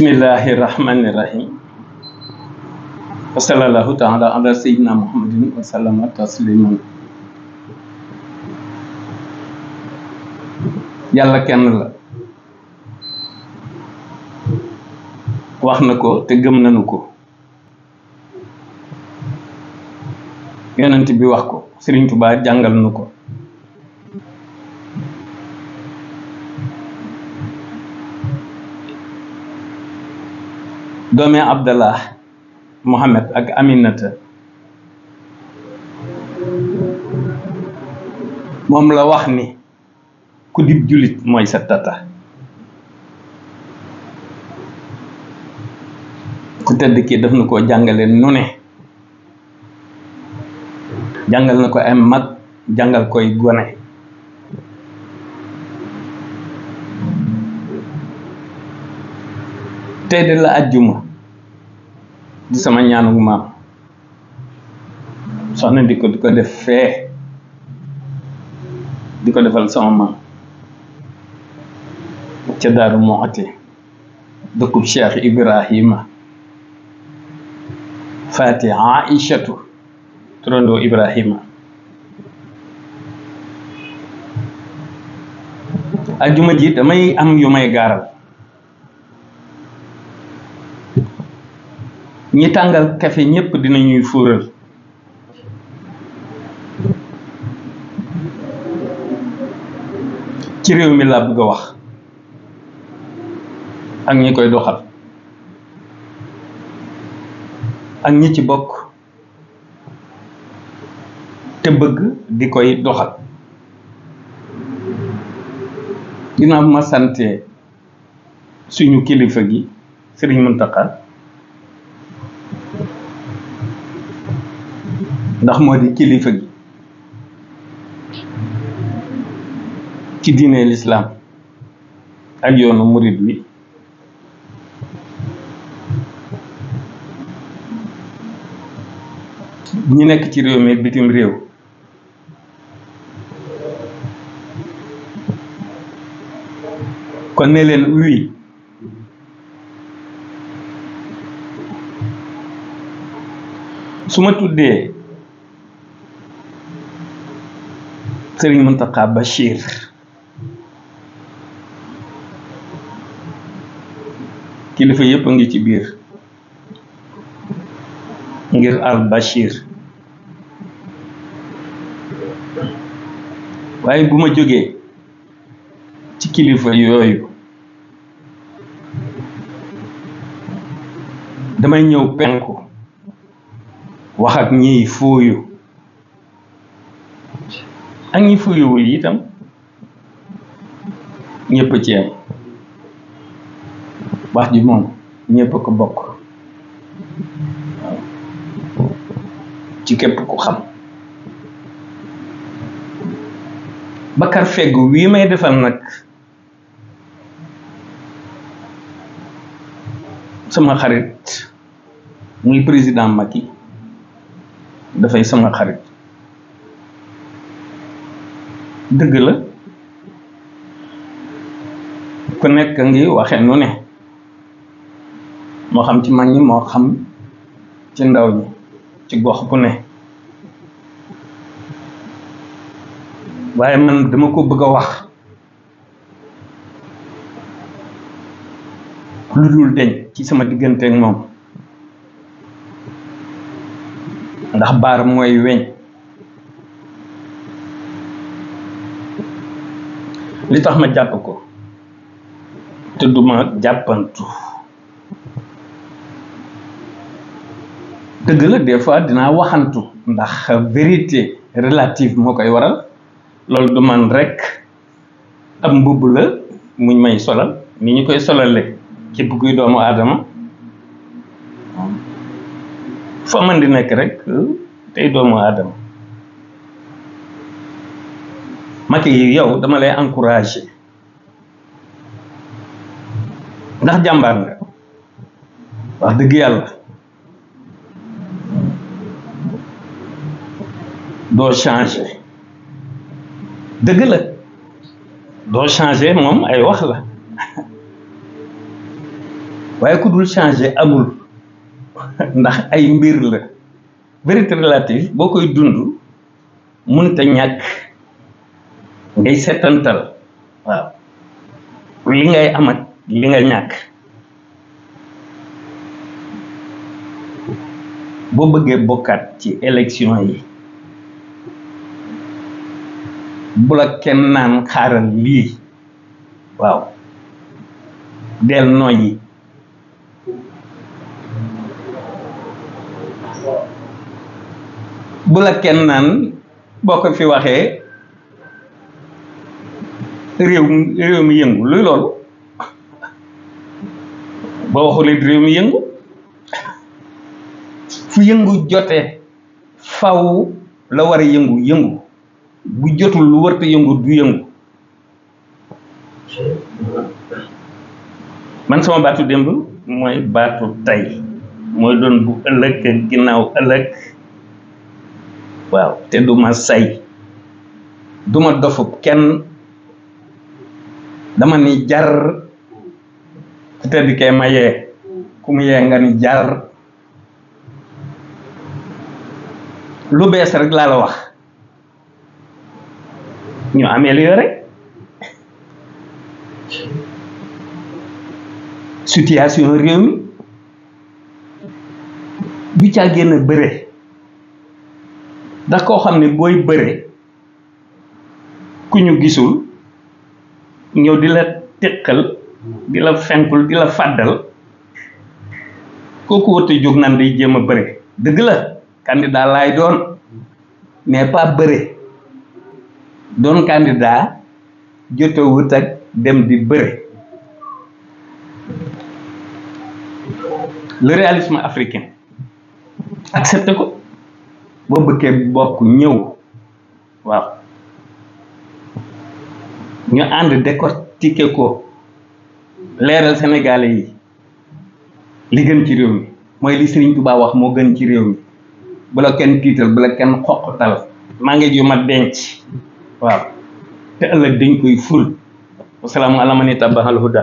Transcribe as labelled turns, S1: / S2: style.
S1: Bismillahirrahmanirrahim. Wassallallahu ta'ala ala sayyidina Muhammadin wa sallama tasliman. Yàlla kenn la wax na ko te gëm nañu ko, yonent bi wax ko, Sëriñ Tuubaa jàngal nu ko. Doomi Abdallah Muhammad ak Aminata moom la wax ni ku dib julit mooy sa tata. ku tedd kii daf na koo jàngale nu ne, jàngal na ko ay mag, jàngal koy gone. tey de la àjjuma di sama ñaanug maam soxna di ko def fee di ko defal sama maam ca Daaru Muxti dëkkub Cheikh Ibrahima Faati Aïchatu turandoo Ibrahima. àjjuma ji damay am yu may gaaral. ñi tàngal kafe ñépp dinañuy fuural, ci réew mi laa bëgg a wax ak ñi koy doxal ak ñi ci bokk te bëgg di koy doxal. ginnaaw ma sante suñu kilifa gi Sëriñ Muntaxa, ndax moo di kilifa gi ci diine lislaam ak yoonu murid wi. ñi nekk ci réew mi bitim réew kon ne leen uy su ma tuddee Sëriñ Muntaxa Bachir kilifa yëpp a ngi ci biir ngir al Bachir. waaye bu ma jógee ci kilifa yooyu damay ñëw penku wax ak ñiy fooyu ak ñi fuyuwul itam ñëpp ci am. wax ji moom ñëpp ko bokk ci képp ku xam. Bakar Feggu wii may defal nag sama xarit muy président Macky dafay sama xarit. dëgg la ku nekk ngi waxe nu ne, moo xam ci mag ñi moo xam ci ndaw ñi ci gox bu ne, waaye man dama ko bëgg a wax lu dul deñ ci sama diggante ak moom, ndax baar mooy weñ. li tax ma jàpp ko te duma jàppantu, dëgg la des fois dinaa waxantu ndax vérité relative moo koy waral. loolu du man rek ab mbubb la muñ may solal ni ñu koy solale képp kuy doomu aadama fa man di nekk rek tey doomu aadama. Macky yi yow dama lay encouragé ndax jàmbaar nga wax dëgg yàlla. doo changé, dëgg la doo changé moom ay wax la waaye ku dul changer amul ndax ay mbir la vérité relative boo koy dund mënta ñàkk ngay setantal waaw li ngay am ak li nga ñàkk boo bëggee bokkaat ci élection yi bu la kenn naan xaaral lii waaw del noyyi bu la kenn naan boo ko fi waxee réew mi yëngu luy loolu boo waxulee réew mi yëngu fu yëngu jotee faw la war a yëngu bu jotul lu warta yëngu du yëngu man sama baatu démb mooy baatu tey mooy doon bu ëllëg ak ginnaaw ëllëg waaw te du ma say du ma dofub kenn dama ni jar ku tedd kee ma yee ku mu yee nga ni jar lu bees rek laa la wax ñu amélioré situation réew mi du caa génn bëre ndax koo xam ne booy bëre ku ñu gisul ñëw di la teqal di la fenkul di la fàddal kooku wëtte jóg nan day jéem a bëre dëgg la candidat laay doon mais pas bëre doon candidat jotewut ak dem di bëre le réalisme africain accepté ko boo bëggee bokk ñëw waaw ñu ànd décortiquer ko leeral sénégalais yi li gën ci réew mi mooy li Serigne Touba wax moo gën ci réew mi bu la kenn tiital bu la kenn xoqatal maa ngi ju ma denc waaw te ëllëg dañ koy ful wasalaamu ala man ittabaal huda